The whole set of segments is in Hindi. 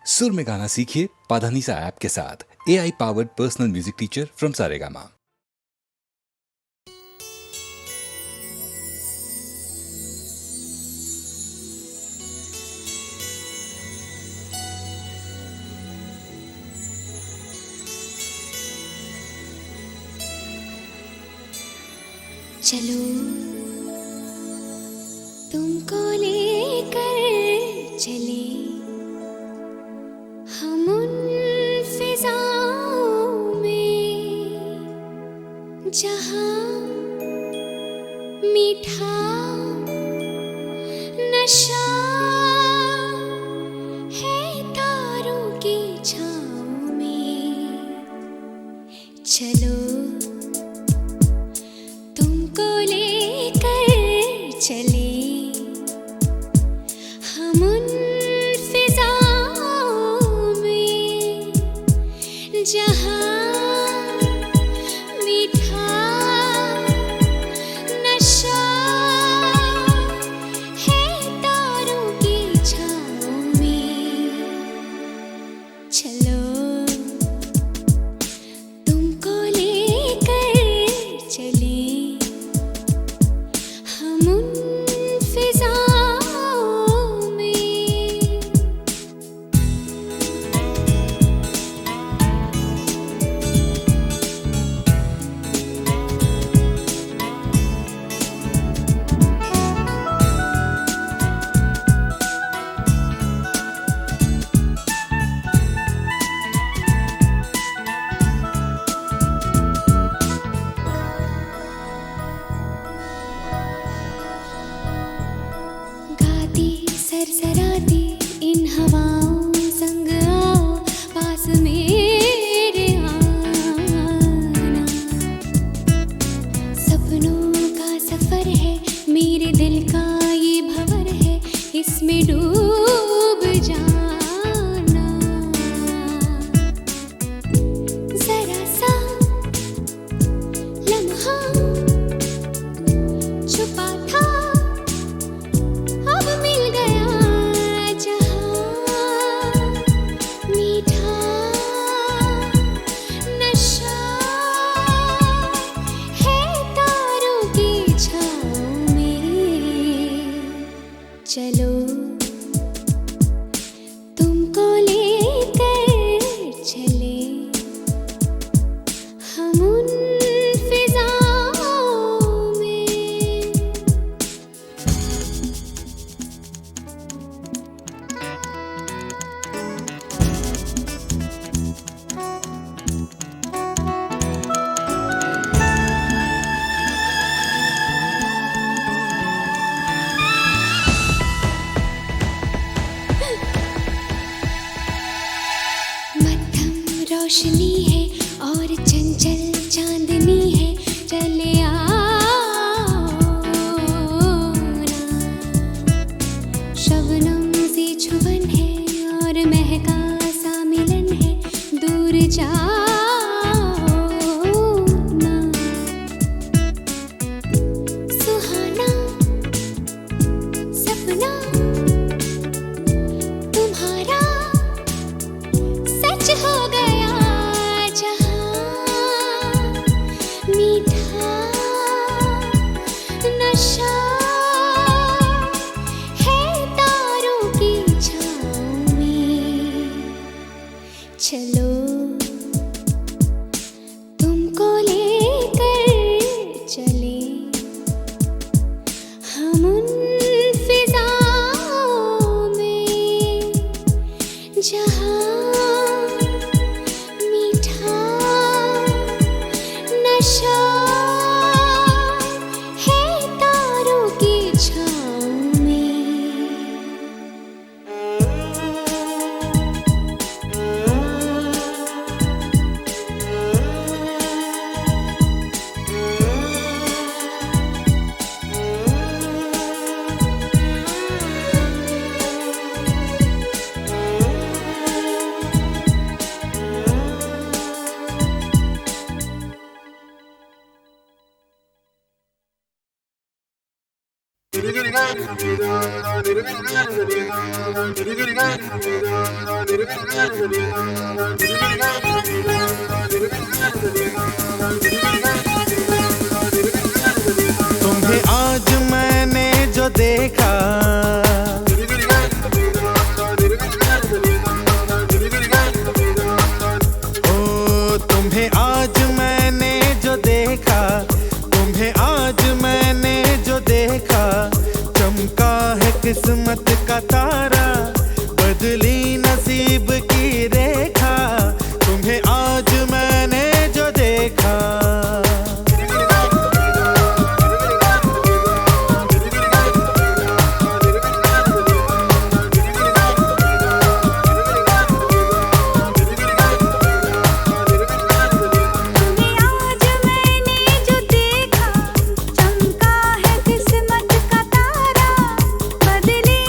सुर में गाना सीखिए पाधानीसा ऐप के साथ। AI powered personal music teacher from Saregama. चलो तुमको लेकर चले हम उन फिजाओं में जहाँ मीठा नशा है तारों की छाँव में। चलो तुमको लेकर चले हम उन फिजाओं में जहाँ मीठा नशा है तारों की छाँव में। चलो तुमको लेकर चले हम उन फिजाओं में। गाती सरसराती इन हवाओं संग आओ पास मेरे आना। सपनों का सफर है मेरे दिल का ये भंवर है, इसमें डूब जाना। जरा सा लम्हा छुपा था अब मिल गया जहाँ मीठा नशा है तारों की छाँव में। चलो तुमको लेकर चले हम उन फिजाओं में। मध्यम रोशनी है और चंचल चांदनी है, चले आओ ना। शबनम सी छुबन है और महका सा मिलन है, दूर जाओ ना। सुहाना सपना तुम्हारा सच हो गया जहाँ मीठा नशा है तारों की छाँव में। चलो तुमको लेकर चले हम उन फिजाओं में जहाँ मीठा नशा है तारों की छाँव में। तुम्हें आज मैंने जो देखा, ओ तुम्हें आज मैंने जो देखा, तुम्हें आज मैंने जो देखा, चमका है किस्मत का तारा, बदली नसीब की रेखा, तुम्हें आज मैंने जो देखा। चमका है किस्मत का तारा, बदली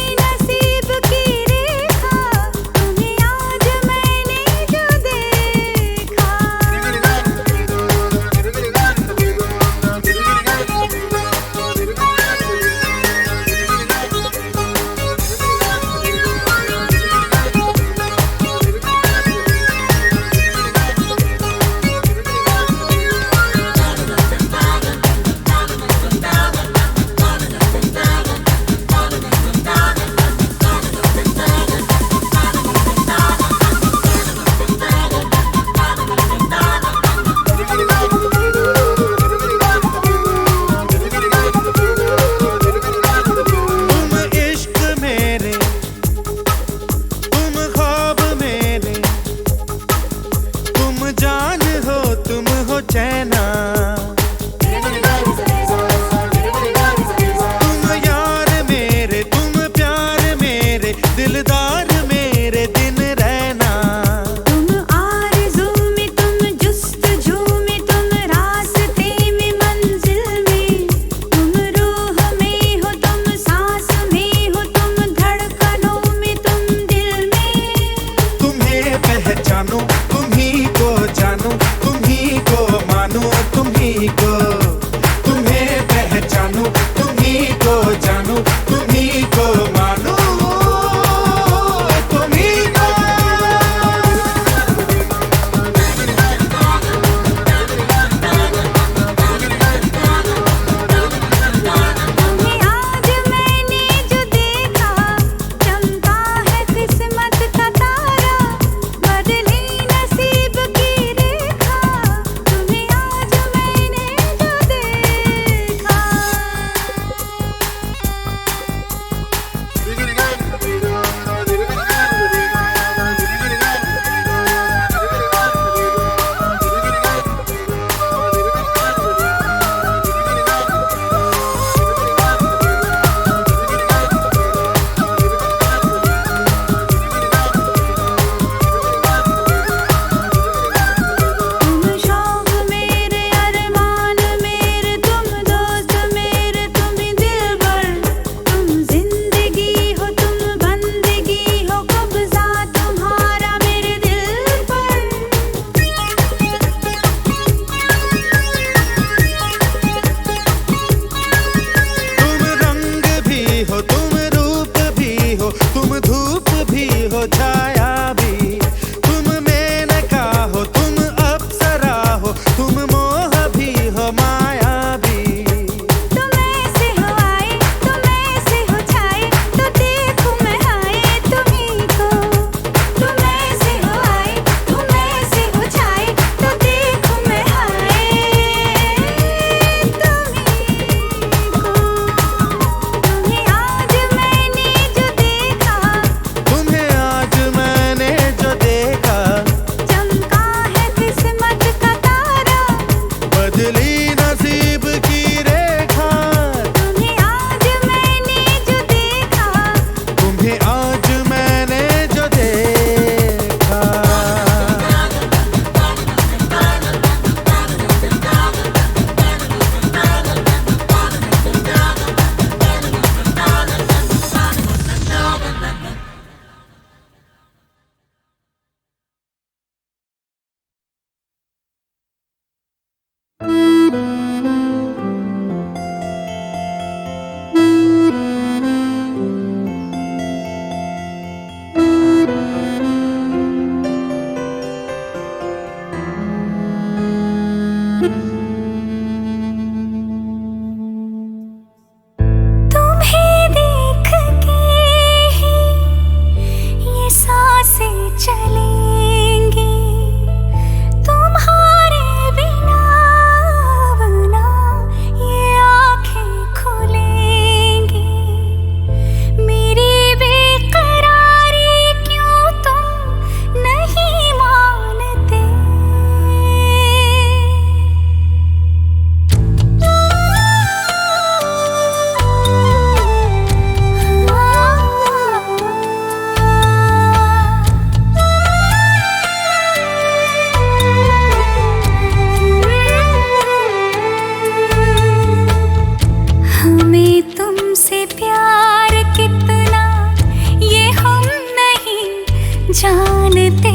जानते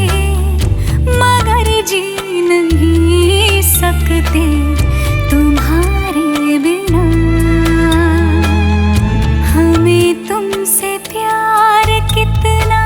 मगर जी नहीं सकते तुम्हारे बिना। हमें तुमसे प्यार कितना।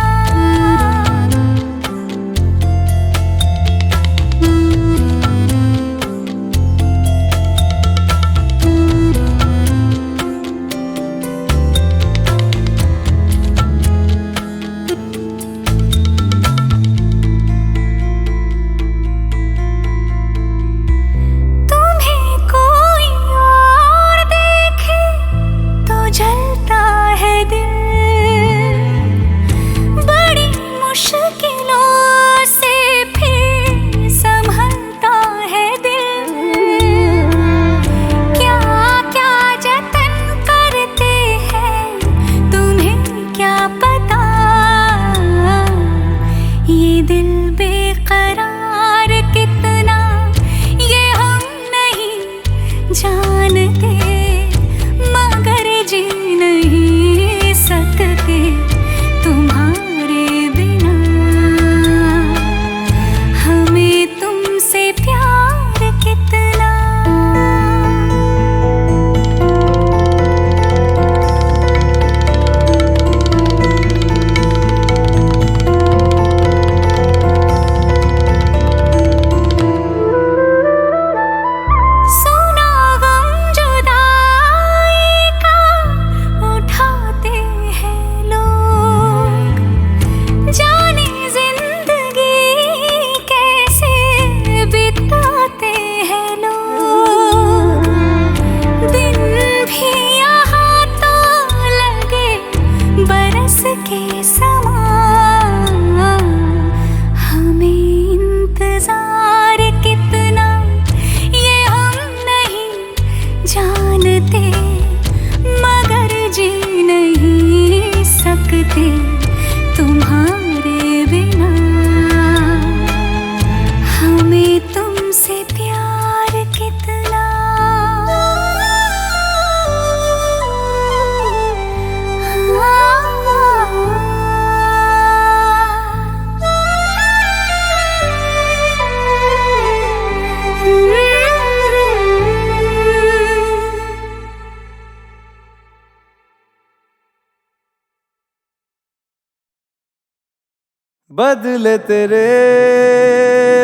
बदले तेरे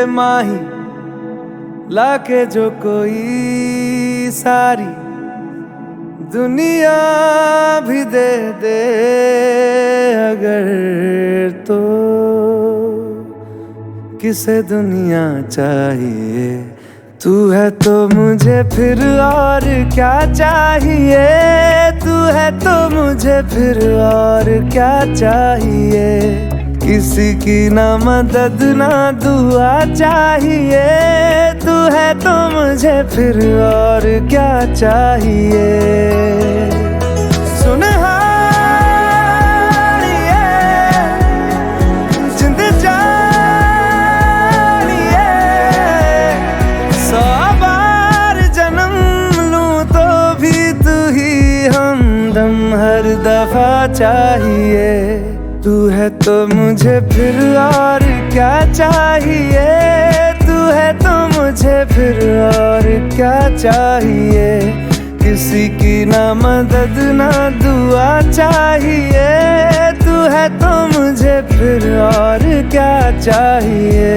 माही लाके जो कोई सारी दुनिया भी दे दे अगर, तो किसे दुनिया चाहिए। तू है तो मुझे फिर और क्या चाहिए। तू है तो मुझे फिर और क्या चाहिए। किसी की ना मदद ना दुआ चाहिए। तू है तो मुझे फिर और क्या चाहिए। सुनहारिए जिंद जानिए, 100 बार जन्म लूं तो भी तू ही हमदम हर दफा चाहिए। तू है तो मुझे फिर और क्या चाहिए। तू है तो मुझे फिर और क्या चाहिए। किसी की ना मदद ना दुआ चाहिए। तू है तो मुझे फिर और क्या चाहिए।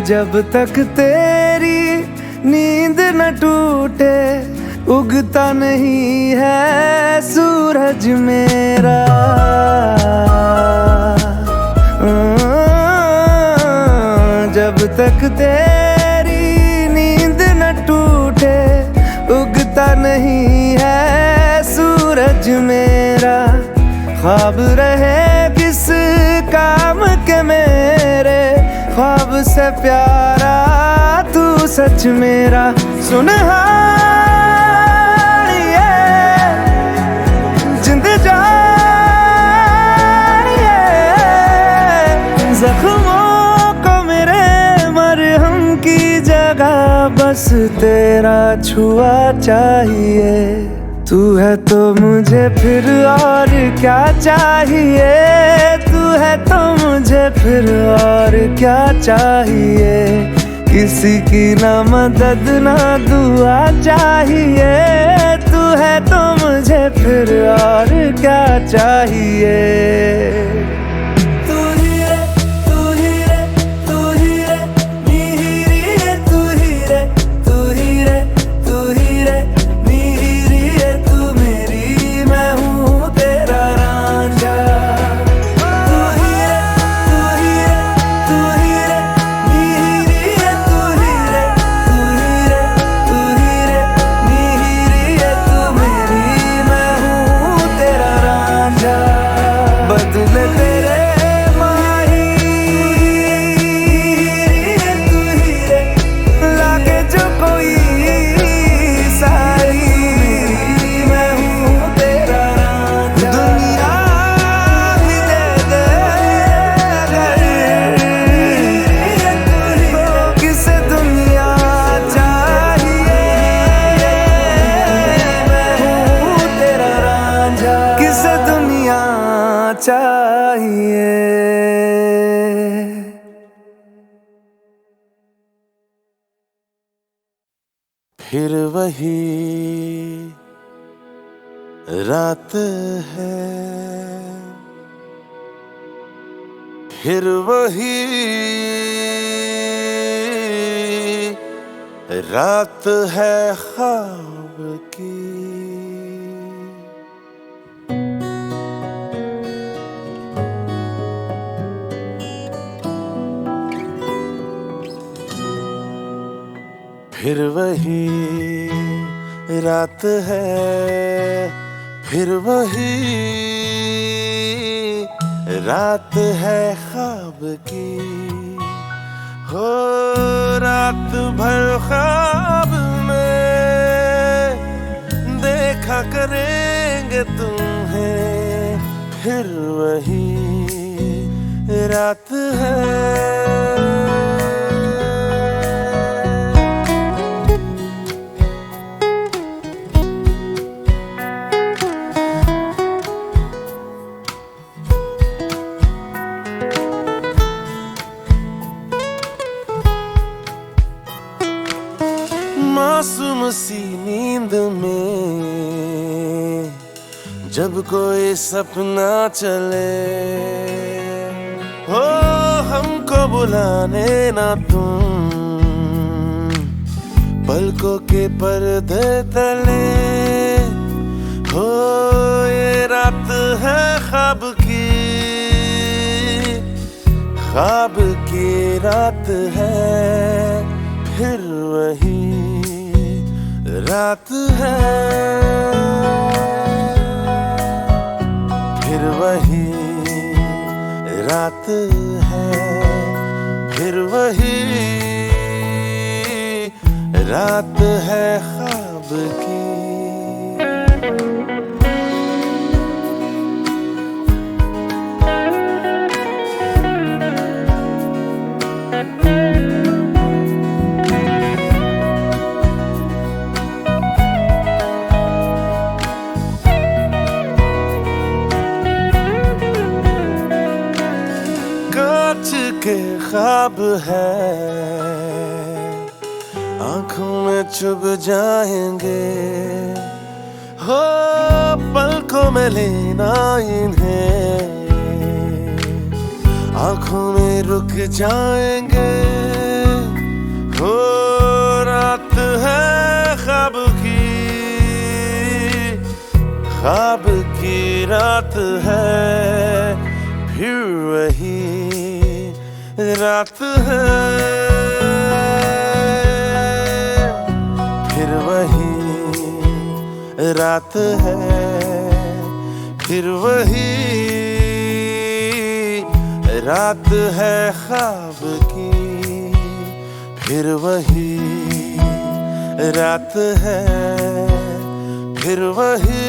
जब तक तेरी नींद न टूटे, उगता नहीं है सूरज मेरा। जब तक तेरी नींद न टूटे उगता नहीं है सूरज मेरा। ख्वाब रहे किस काम के मेरे, ख्वाब से प्यारा तू सच मेरा। सुनहार ये जिंद जान ये, जख्मों को मेरे मरहम की जगह बस तेरा छुआ चाहिए। तू है तो मुझे फिर और क्या चाहिए, तू है तो मुझे फिर और क्या चाहिए। किसी की ना मदद ना दुआ चाहिए, तू है तो मुझे फिर और क्या चाहिए। चाहिए। फिर वही रात है, फिर वही रात है ख्वाब की। फिर वही रात है, फिर वही रात है ख्वाब की। हो रात भर ख्वाब में देखा करेंगे तुम्हें, फिर वही रात है। मासूम सी नींद में जब कोई सपना चले, हो हमको बुलाने ना तुम पलकों के पर्दे तले। हो ये रात है ख्वाब की रात है, फिर वही रात है। फिर वही रात है, फिर वही रात है ख्वाब की। के ख्वाब है आंखों में चुभ जाएंगे, हो पलकों में लेना इन्हें आंखों में रुक जाएंगे। हो रात है ख्वाब की ख्वाब की रात है, फिर वही रात है, फिर वही रात है, फिर वही रात है ख्वाब की, फिर वही रात है, फिर वही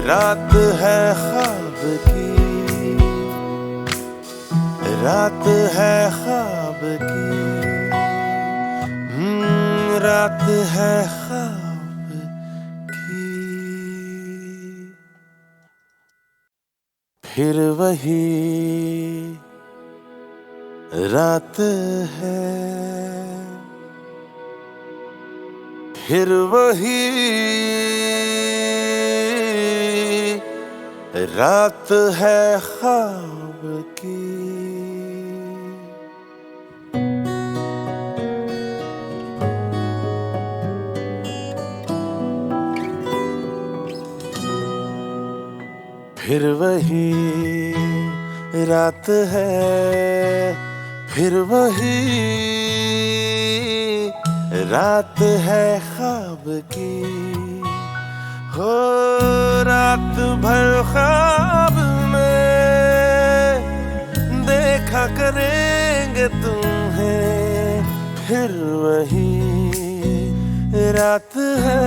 रात है ख्वाब की, रात है ख्वाब की, रात है ख्वाब की, फिर वही रात है, फिर वही रात है ख्वाब की। फिर वही रात है, फिर वही रात है ख्वाब की, हो रात भर ख्वाब में देखा करेंगे तुम्हें, फिर वही रात है।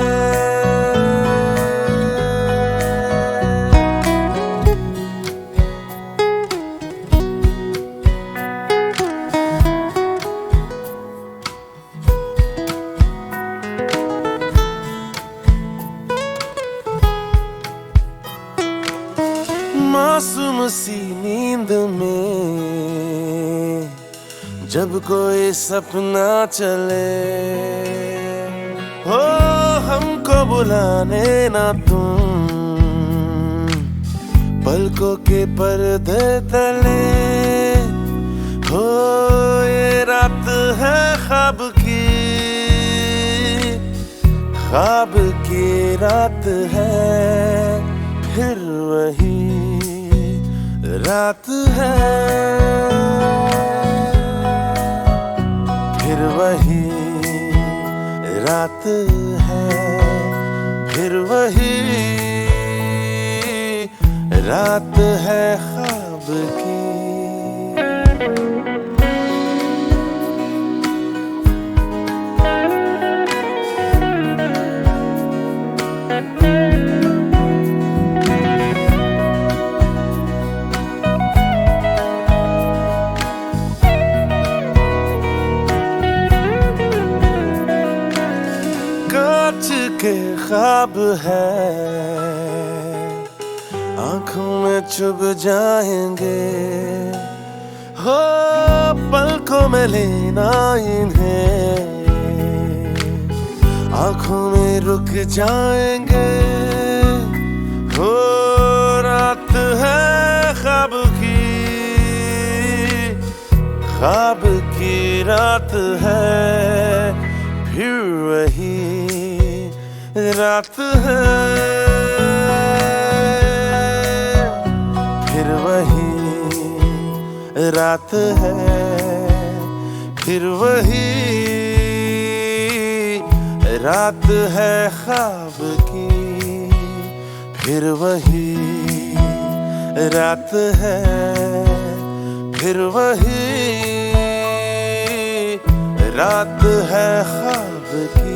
मासूम सी नींद में जब कोई सपना चले, हो हमको बुलाने ना तुम पलकों के पर्दे तले, हो ये रात है ख्वाब की, ख्वाब की रात है, फिर वही रात है, फिर वही रात है, फिर वही रात है ख्वाब की। कांच के ख्वाब है, आंखों में चुभ जाएंगे, हो पलकों में लेना इन्हें, आंखों में रुक जाएंगे, हो रात है ख्वाब की, ख्वाब की रात है, फिर वही रात है, फिर वही रात है, फिर वही रात है ख्वाब की, फिर वही रात है, फिर वही रात है ख्वाब की,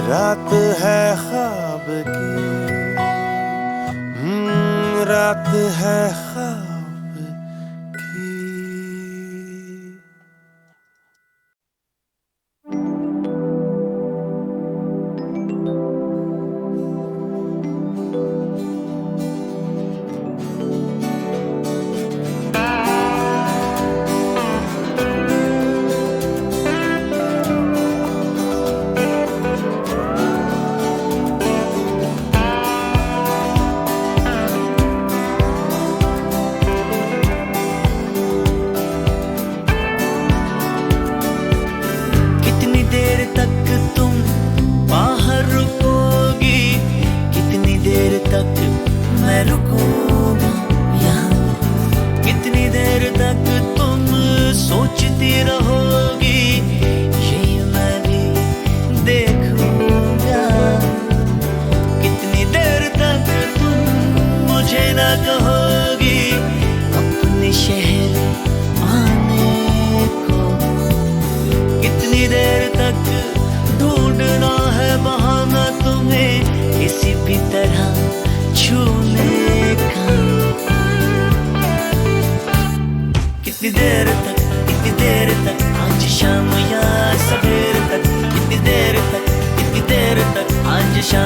रात है ख्वाब की, रात है ख्वाब की।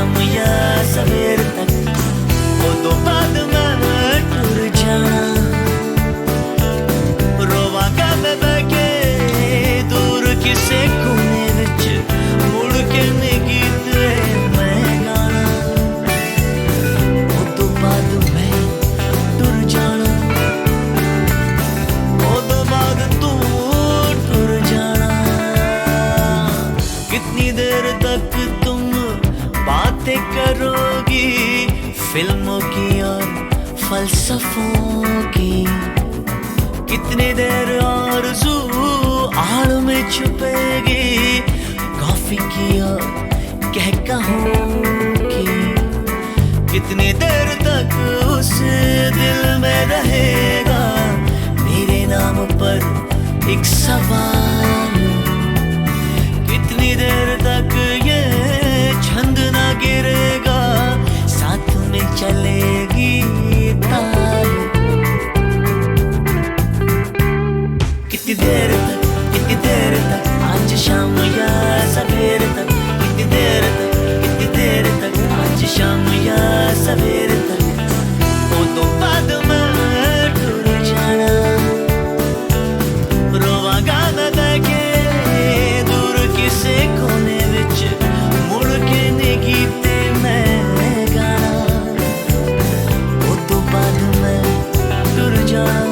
शाम या सवेर तक वो तो बाद मैं टुर जाना रोवांगा मैं बैके दूर किसे कोने विच मुड़ के नहीं गीत मैं गाना वो तो बाद मैं टुर जाना वो तो बाद तू टुर जाना कितनी देर तक तुम बातें करोगी फिल्मों की और फलसफों की कितनी देर आरज़ू आड़ में छुपेगी कॉफी की और कहकहों की कितनी देर तक उस दिल में रहेगा मेरे नाम पर एक सवाल कितनी देर तक ये छंद ना गिरेगा साथ में चलेगी ताल कितनी देर तक आज शाम या सवेर तक कितनी देर तक आज शाम या सवेर तक वो तो बाद मैं टुर जाना रोवांगा मैं बैके दूर किसे कोने विच मुड़ के नहीं गीते मैं गाना वो तो बाद मैं टुर जाना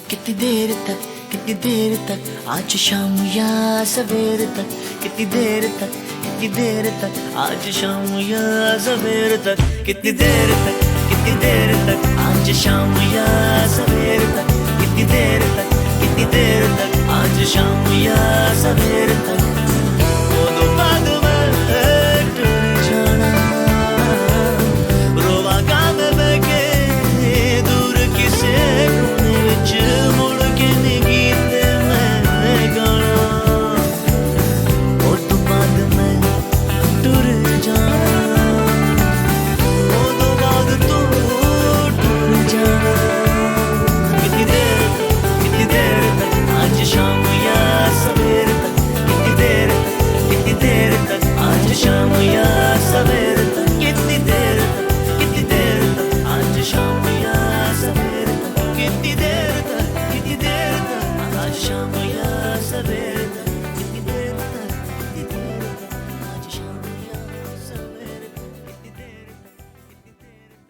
कितनी देर तक आज शाम या सवेर तक कितनी देर तक आज शाम या सवेर तक कितनी देर तक आज शाम या सवेर तक कितनी देर तक आज शाम या सवेर तक वो तो बाद में टुर जाना रोवांगा मैं बैके दूर किसे कोने विच मुड़ के नहीं गीते मैं गाना वो तो बाद में टुर जाना वो तो बाद तू टुर जाना कितनी देर तक आज शाम या सवेर तक कितनी देर तक आज शाम या सवेर तक कितनी देर तक आज शाम या सवेर तक कितनी देर तक आज शाम या सवेर तक कितनी देर तक आज शाम या सवेर तक कितनी देर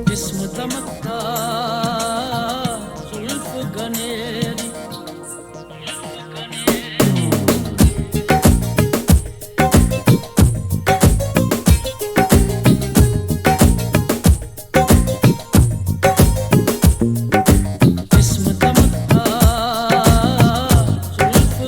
जिस्म दमकता जुल्फ गनेरी जिस्म दमकता जुल्फ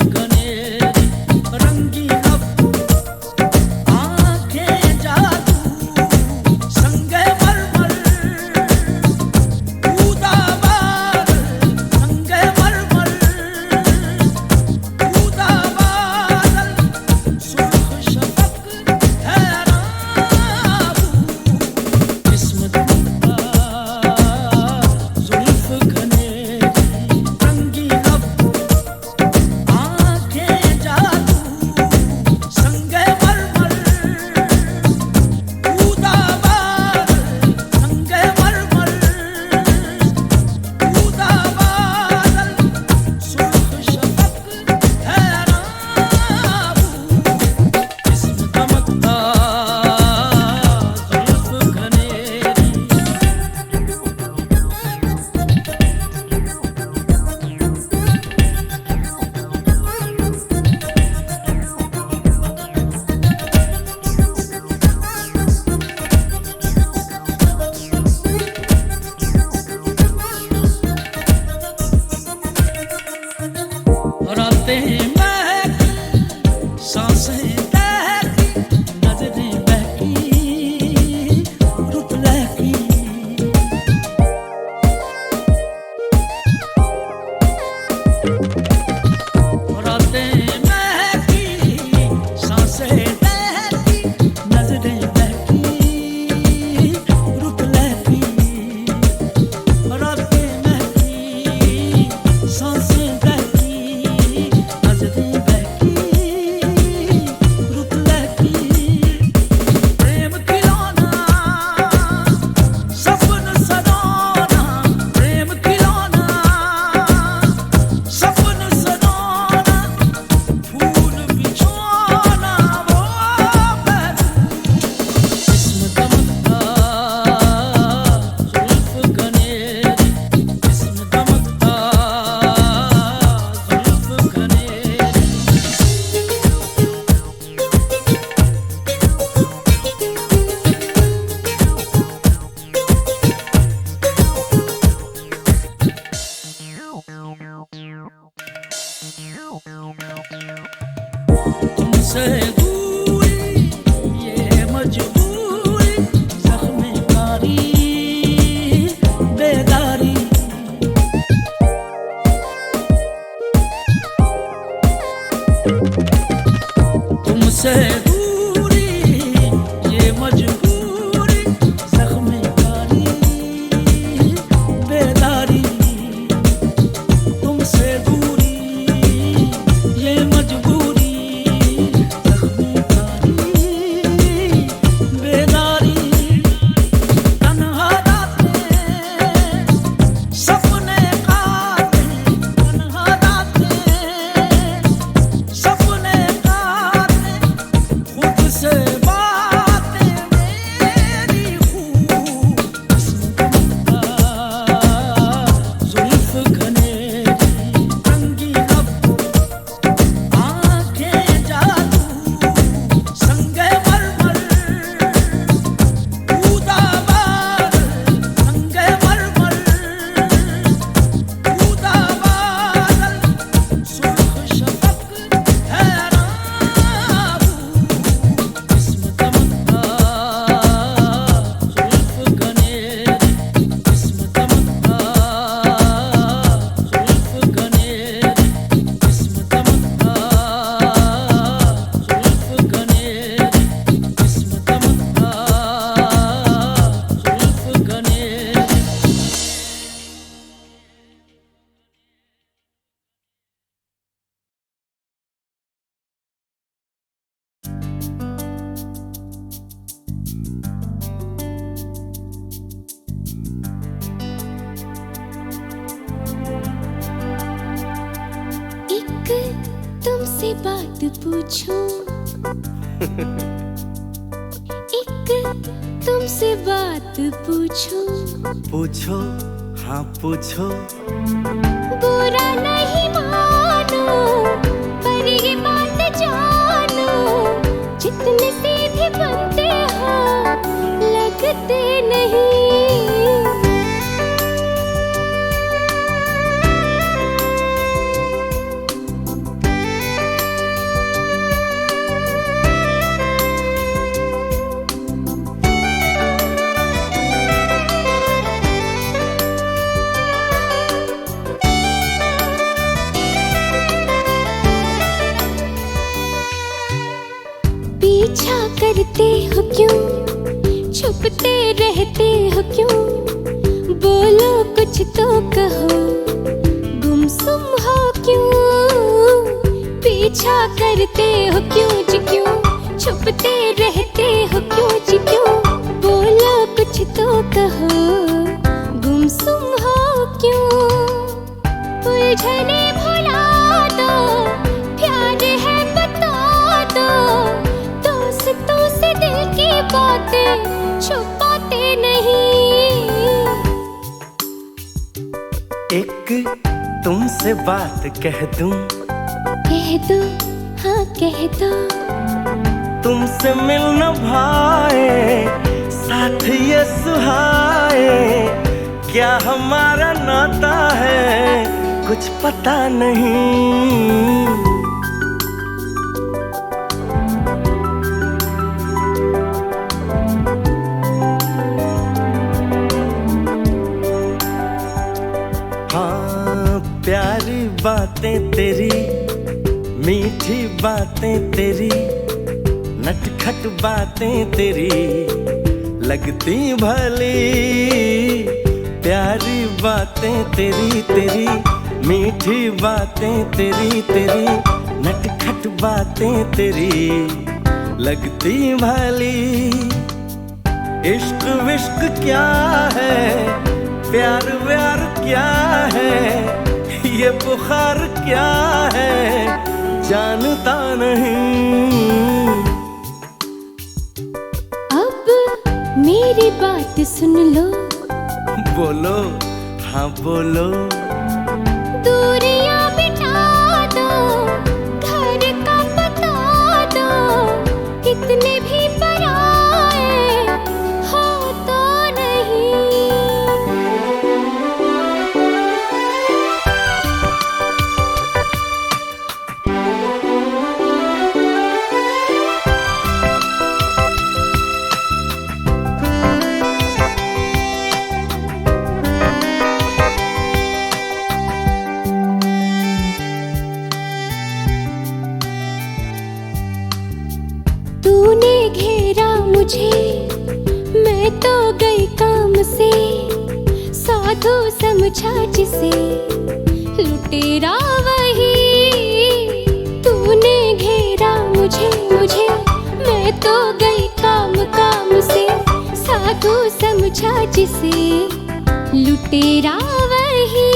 रातें महकी सांसें बहकी नजरें बहकी रुत लहकी रातें महकी सांसें बहकी नजरें बहकी रुत लहकी रातें महकी सांसें बहकी नजरें बहकी रुत लहकी प्रेम खिलौना सपन सदाना प्रेम खिलौना सपन सदाना फूल बिछौना वो जिस्म दमकता जुल्फ गनेरी जिस्म दमकता जुल्फ गनेरी तुमसे दूरी ये मजबूरी ज़ख्म कारी बेदारी तुमसे दूरी ये मजबूरी ज़ख्म कारी बेदारी तुमसे दूरी ये मजबूरी ज़ख्म कारी बेदारी तन्हा रातें सपने काटे तन्हा रातें सपने काटे खुद से बातें मेरी खूब जुल्फ घनेरी रंगी लब आंखें जादू संगे मरमर उदाबार संगे मरमर उदाबार सुर्ख शफक हैरान जिस्म दमकता जुल्फ गनेरी जिस्म दमकता जुल्फ गनेरी जिस्म दमकता जुल्फ गनेरी जिस्म दमकता जुल्फ गनेरी एक तुमसे बात पूछूं एक तुमसे बात पूछूं पूछो हाँ पूछो बुरा नहीं मानो पर ये बात जानो जितने सीधे बनते हो लगते नहीं पीछा करते हो क्यों छुपते रहते हो क्यों बोलो कुछ तो कहो गुमसुम हो क्यों पीछा करते हो क्यों जी क्यों छुपते रहते हो क्यों जी क्यों बोलो कुछ तो कहो गुमसुम हो क्यों उलझने भुला दो प्यार है बता दो दोस्तों से दिल की बातें छुपाते नहीं एक तुमसे बात कह दूं कह दो हाँ कह दो तुमसे मिल न भाए साथ ये सुहाए क्या हमारा नाता है कुछ पता नहीं। हाँ, प्यारी बातें तेरी, मीठी बातें तेरी, नटखट बातें तेरी लगती भली। प्यारी बातें तेरी तेरी, मीठी बातें तेरी तेरी, नटखट बातें तेरी लगती भली। इश्क विश्क क्या है, प्यार व्यार क्या है, ये बुखार क्या है, जानता नहीं। अब मेरी बात सुन लो। बोलो, हाँ बोलो। दूरियां मिटा दो, घर का बता दो, कितने भी पराए हो तो नहीं। तूने घेरा मुझे, मैं तो गई काम से, साधु समझा जिसे, लुटेरा वही। तूने घेरा मुझे मुझे, मैं तो गई काम से, साधु समझा जिसे, लुटेरा वही।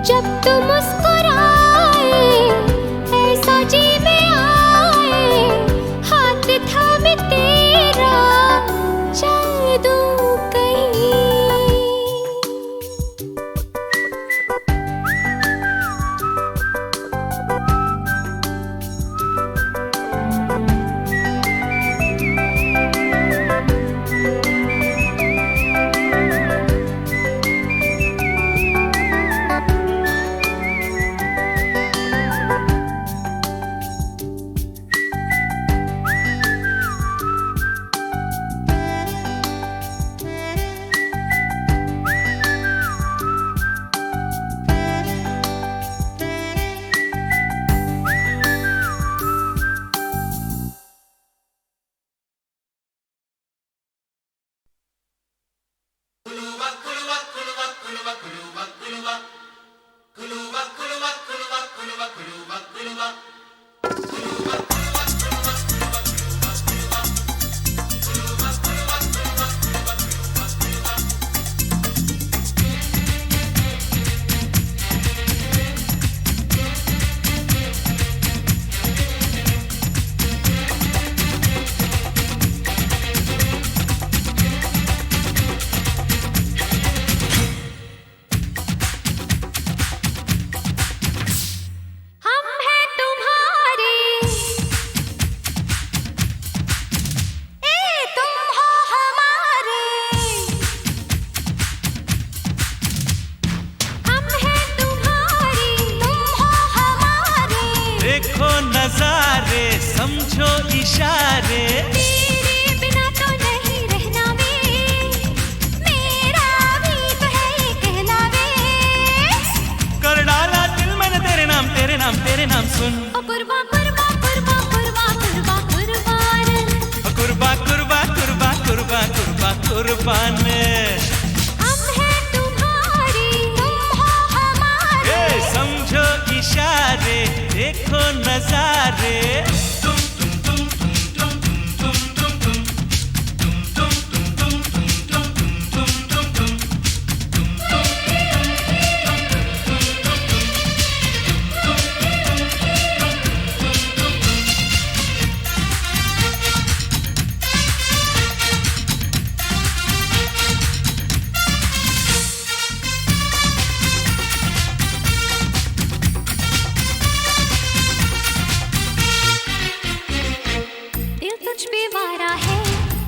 जब तुम मुस्कुराए, ऐसा जी में आए, हाथ थामे तेरा चल दूं कहीं। समझो इशारे, तेरे बिना तो नहीं रहना वे, मेरा भी तो है ये कहना वे। कर डाला दिल मैंने तेरे नाम तेरे नाम तेरे नाम सुन। ओ कुर्बा कुर्बा कुर्बा कुर्बा कुर्बा कुर्बान, ओ कुर्बा कुर्बा कुर्बा कुर्बा कुर्बा कुर्बान। हम हैं तुम्हारे, तुम हो हमारे। समझो इशारे, देखो नजारे।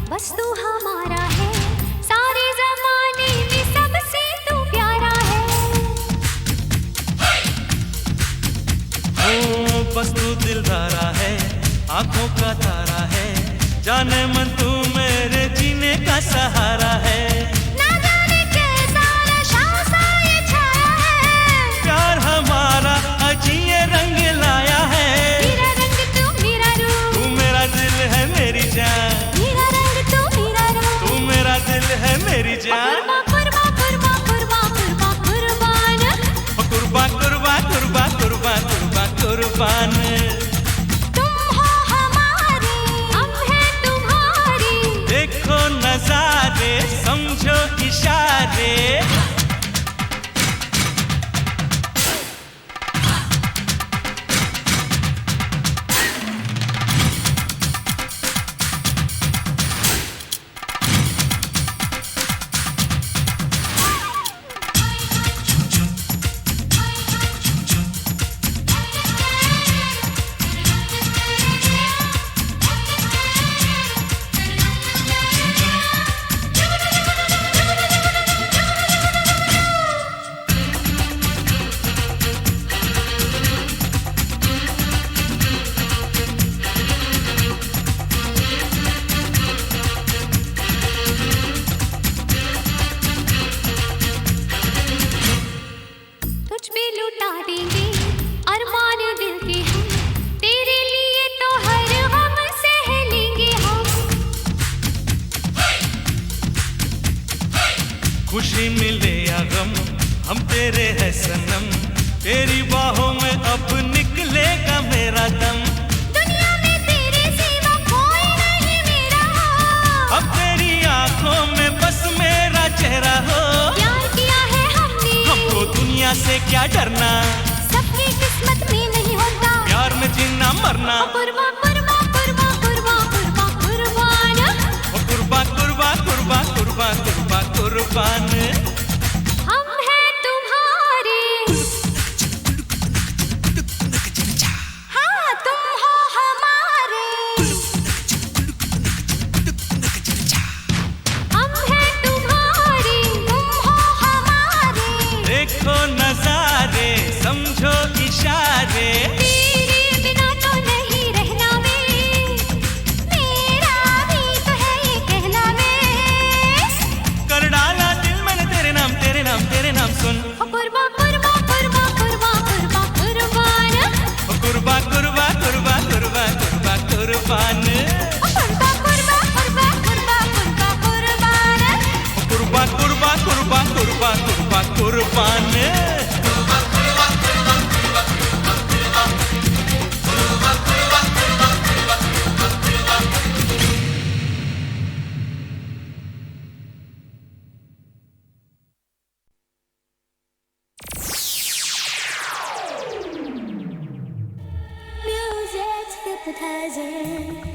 बस तू हमारा है, सारे जमाने में सबसे तू प्यारा है। बस तू दिलदारा है, आंखों का तारा है, जाने मन तू मेरे जीने का सहारा है। ना जाने कैसा नशा सा ये छाया है, प्यार हमारा अजीए रंग लाया है। मेरा रंग तू मेरा रूप, तू मेरा दिल है मेरी जान, मेरा रंग तू मेरा रूप। तू मेरा दिल है मेरी जान। कुर्बा कुर्बा कुर्बा कुर्बा कुर्बा कुर्बान, कुर्बा कुर्बा कुर्बा कुर्बा कुर्बा कुर्बान। तुम हो हमारे, हम हैं तुम्हारे। देखो नजारे, समझो इशारे। तुझ पे लुटा देंगे अरमान दिल के हम, तेरे लिए तो हर गम सह लेंगे हम। खुशी मिले या गम, हम तेरे है सनम, तेरी बाहों में अब निकलेगा मेरा दम। दुनिया में तेरे सिवा कोई नहीं मेरा हो, अब तेरी आंखों में बस मेरा चेहरा हो। प्यार किया है हमने, हमको दुनिया से क्या डरना, सबकी किस्मत में नहीं होता प्यार में जीना मरना। कुर्बा कुर्बा कुर्बा कुर्बा कुर्बा कुर्बान। कुर्बा कुर्बा कुर्बा कुर्बा कुर्बा कुर्बान। हम हैं तुम्हारे, हाँ तुम हो हमारे। हम हैं तुम्हारे, तुम हो हमारे। देखो नजारे, समझो इशारे। तेरे बिना तो नहीं रहना मैं, मेरा भी तो है ये कहना मैं। कर डाला दिल मैंने तेरे नाम तेरे नाम तेरे नाम सुन। कुर्बा कुर्बा कुर्बा कुर्बा कुर्बा कुर्बान, कुर्बा कुर्बा कुर्बा कुर्बा कुर्बा कुर्बान। कुर्बा कुर्बा कुर्बा कुर्बा कुर्बा कुर्बान। कुर्बा कुर्बा कुर्बा कुर्बा कुर्बा कुर्बान। Music's hypnotizing.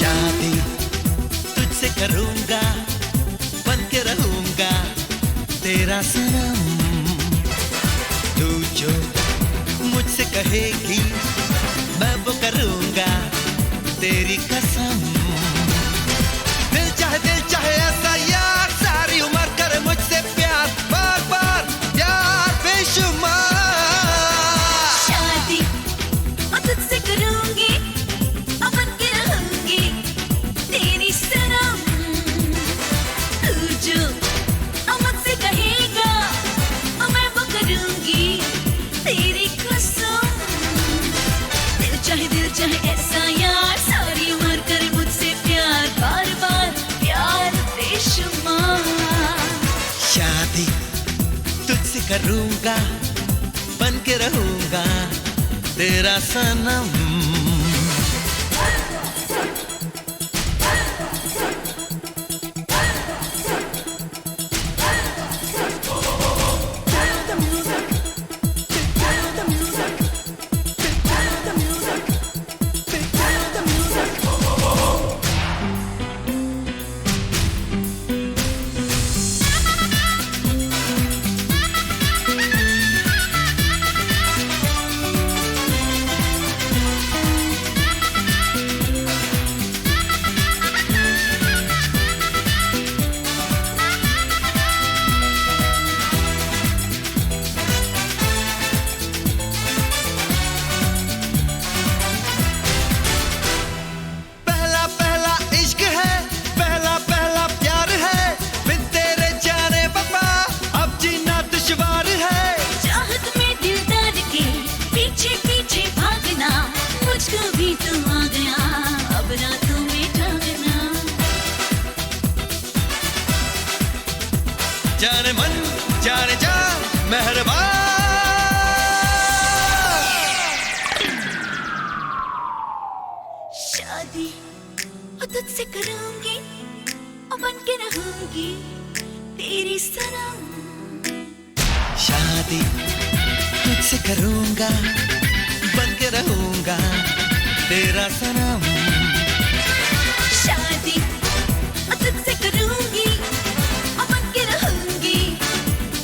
शादी तुझसे करूंगा, बन के रहूंगा तेरा सनम। तू जो मुझसे कहेगी मैं वो करूंगा तेरी कसम। दिल चाहे ऐसा यार, सारी उम्र करे मुझसे प्यार, बार बार यार बेशुमार। शादी और तुझसे करूंगी, अपन के रहूंगी तेरी सनम। तू जो मुझसे कहेगा मैं वो करूंगी तेरी कसम। दिल चाहे ऐसा यार, सारी उम्र तुझसे करूंगा, बन के रहूंगा तेरा सनम। जाने मन जाने जा मेहरबान। शादी तुझसे करूंगी और बन के रहूंगी तेरी सनम। शादी तुझसे करूंगा, बन के रहूंगा तेरा सनम। शादी तुझसे करूंगी और बन के रहूंगी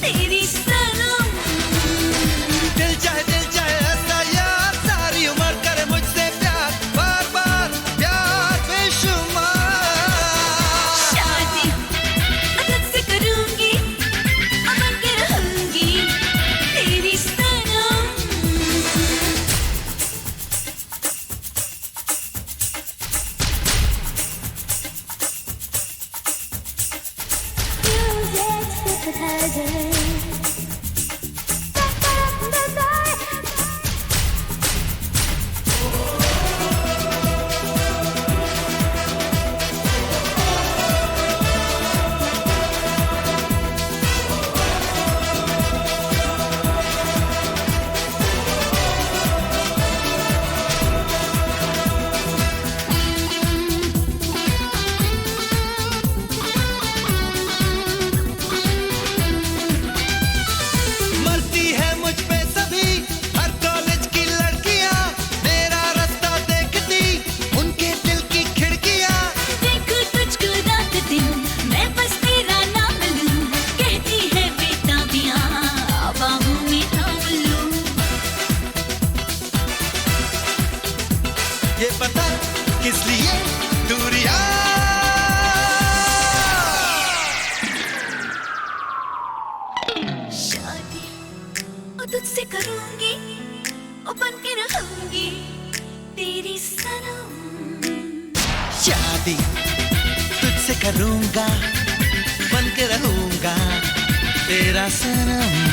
तेरी सनम। दिल चाहे ऐसा यार, सारी उम्र करे मुझसे प्यार, बार बार प्यार बेशुमार। शादी तुझसे करूंगी और बन के रहूंगी तेरी सनम। मरती है मुझ पे सभी, हर कॉलेज की लड़कियां, मेरा रास्ता देखती उनके दिल की खिड़कियां। देखूं तुझको रात दिन, मैं बस तेरा नाम लूं, कहती है बेताबियां, बाहों में थाम लूं। ये पता किस लिए दूरियां। शादी तुझसे करूंगी और बन के रहूंगी तेरी सनम। शादी तुझसे करूंगा, बन के रहूंगा तेरा सनम।